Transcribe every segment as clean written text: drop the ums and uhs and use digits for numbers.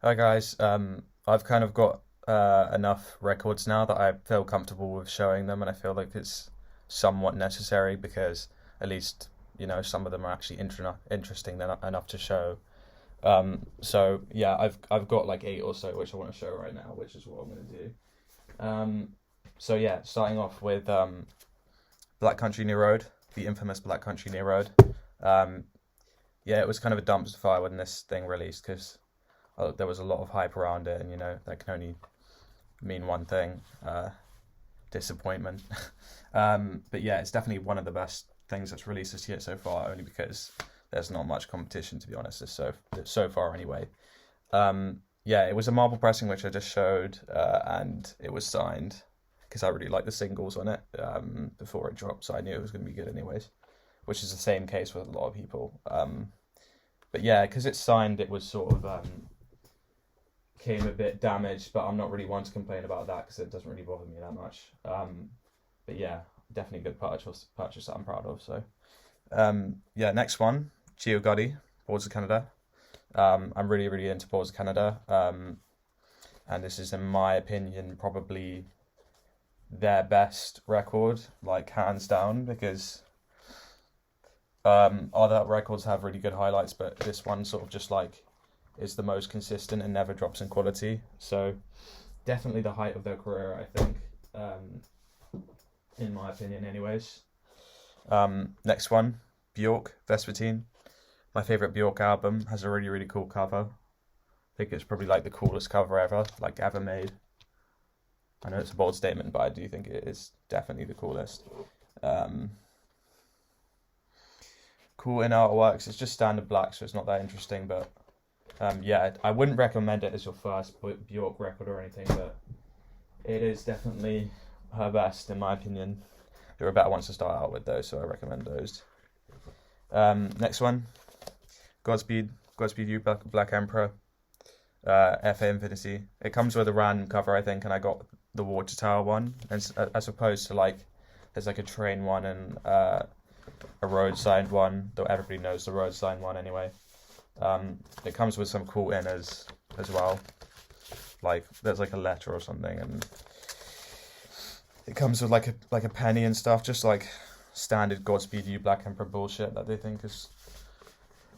Hi guys. I've kind of got enough records now that I feel comfortable with showing them, and I feel like it's somewhat necessary because at least some of them are actually interesting enough to show. So yeah, I've got like eight or so which I want to show right now, which is what I'm going to do. Um, so yeah, starting off with Black Country New Road, the infamous Black Country New Road. Um, yeah, it was kind of a dumpster fire when this thing released because there was a lot of hype around it, and that can only mean one thing: disappointment. But yeah, it's definitely one of the best things that's released this year so far, only because there's not much competition, to be honest. So far anyway. Yeah, it was a marble pressing which I just showed, and it was signed because I really liked the singles on it before it dropped, so I knew it was going to be good anyways. Which is the same case with a lot of people. But yeah, because it's signed, it was sort of came a bit damaged, but I'm not really one to complain about that because it doesn't really bother me that much. But yeah, definitely a good purchase that I'm proud of. So yeah, next one, Gio Gotti, Boards of Canada. I'm really into Boards of Canada, and this is, in my opinion, probably their best record, like hands down, because other records have really good highlights, but this one sort of just like is the most consistent and never drops in quality. So definitely the height of their career, I think, in my opinion, anyways. Next one, Bjork, Vespertine. My favorite Bjork album has a really cool cover. I think it's probably like the coolest cover ever made. I know it's a bold statement, but I do think it is definitely the coolest. Cool in artworks. It's just standard black, so it's not that interesting. But yeah, I wouldn't recommend it as your first Bjork record or anything, but it is definitely her best in my opinion. There are better ones to start out with though, so I recommend those. Next one, Godspeed You, Black Emperor, FA Infinity. It comes with a random cover, I think, and I got the Water Tower one, as opposed to like there's like a train one and a road signed one, though everybody knows the road signed one anyway. It comes with some cool inners as well, like there's like a letter or something, and it comes with like a penny and stuff, just like standard Godspeed You Black Emperor bullshit that they think is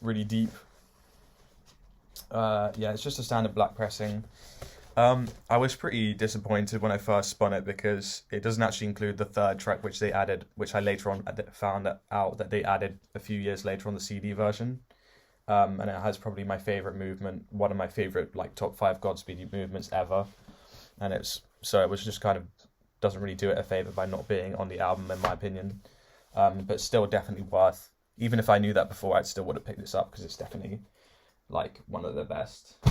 really deep. Yeah, it's just a standard black pressing. I was pretty disappointed when I first spun it because it doesn't actually include the third track which they added, which I later on found out that they added a few years later on the CD version. And it has probably my favorite movement, one of my favorite like top 5 Godspeed movements ever. And it was just kind of doesn't really do it a favor by not being on the album in my opinion. But still definitely worth. Even if I knew that before, I still would have picked this up because it's definitely like one of the best.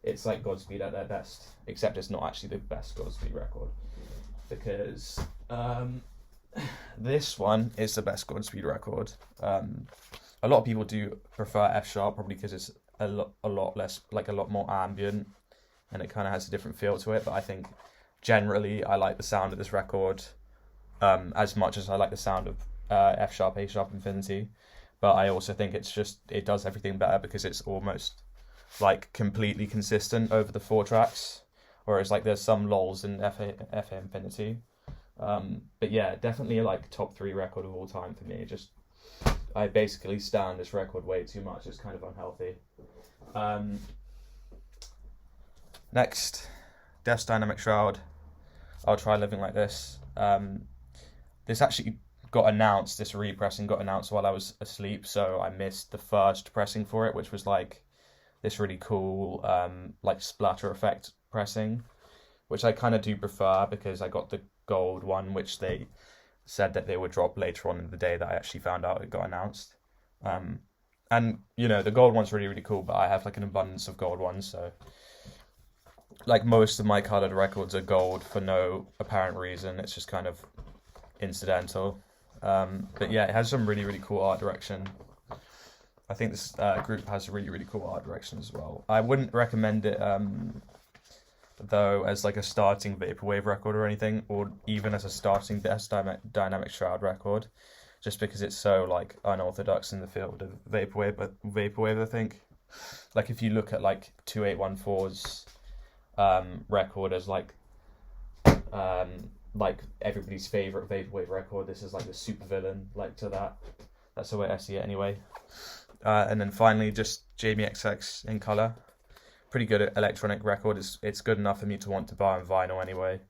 It's like Godspeed at their best, except it's not actually the best Godspeed record because this one is the best Godspeed record. A lot of people do prefer F sharp, probably because it's a lot less, like a lot more ambient, and it kind of has a different feel to it. But I think generally I like the sound of this record as much as I like the sound of F sharp, A sharp, Infinity. But I also think it does everything better because it's almost like completely consistent over the 4 tracks, whereas like there's some lulls in FA Infinity. But yeah, definitely like top 3 record of all time for me. I basically stand this record way too much. It's kind of unhealthy. Next, Death's Dynamic Shroud. I'll Try Living Like This. This actually this repressing got announced while I was asleep, so I missed the first pressing for it, which was like this really cool like splatter effect pressing, which I kind of do prefer because I got the gold one, which they said that they would drop later on in the day that I actually found out it got announced. And the gold one's really cool, but I have like an abundance of gold ones, so like most of my colored records are gold for no apparent reason. It's just kind of incidental. But yeah, it has some really cool art direction. I think this group has a really cool art direction as well. I wouldn't recommend it though as like a starting vaporwave record or anything, or even as a starting Death's Dynamic Shroud record, just because it's so like unorthodox in the field of vaporwave. But vaporwave, I think Like if you look at like 2814's record as um, like everybody's favorite vaporwave record, this is like the super villain like to that. That's the way I see it anyway. And then finally, just Jamie XX in color. Pretty good electronic record. It's good enough for me to want to buy on vinyl anyway.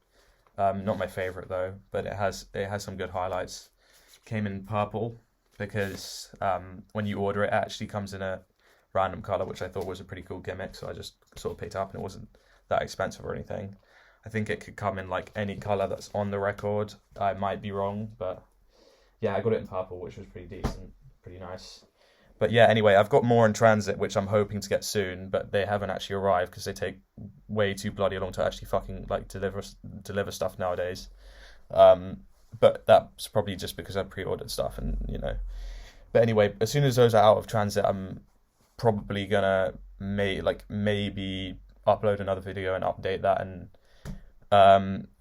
Not my favorite though, but it has some good highlights. Came in purple because when you order it, it actually comes in a random color, which I thought was a pretty cool gimmick. So I just sort of picked it up, and it wasn't that expensive or anything. I think it could come in like any color that's on the record. I might be wrong, but yeah, I got it in purple, which was pretty decent, pretty nice. But yeah, anyway, I've got more in transit, which I'm hoping to get soon, but they haven't actually arrived because they take way too bloody long to actually fucking like deliver stuff nowadays. But that's probably just because I pre-ordered stuff, and you know. But anyway, as soon as those are out of transit, I'm probably gonna maybe upload another video and update that and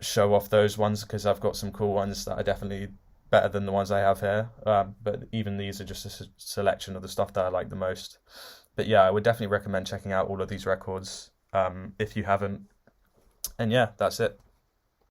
show off those ones, because I've got some cool ones that are definitely better than the ones I have here. But even these are just a selection of the stuff that I like the most. But yeah, I would definitely recommend checking out all of these records if you haven't. And yeah, that's it.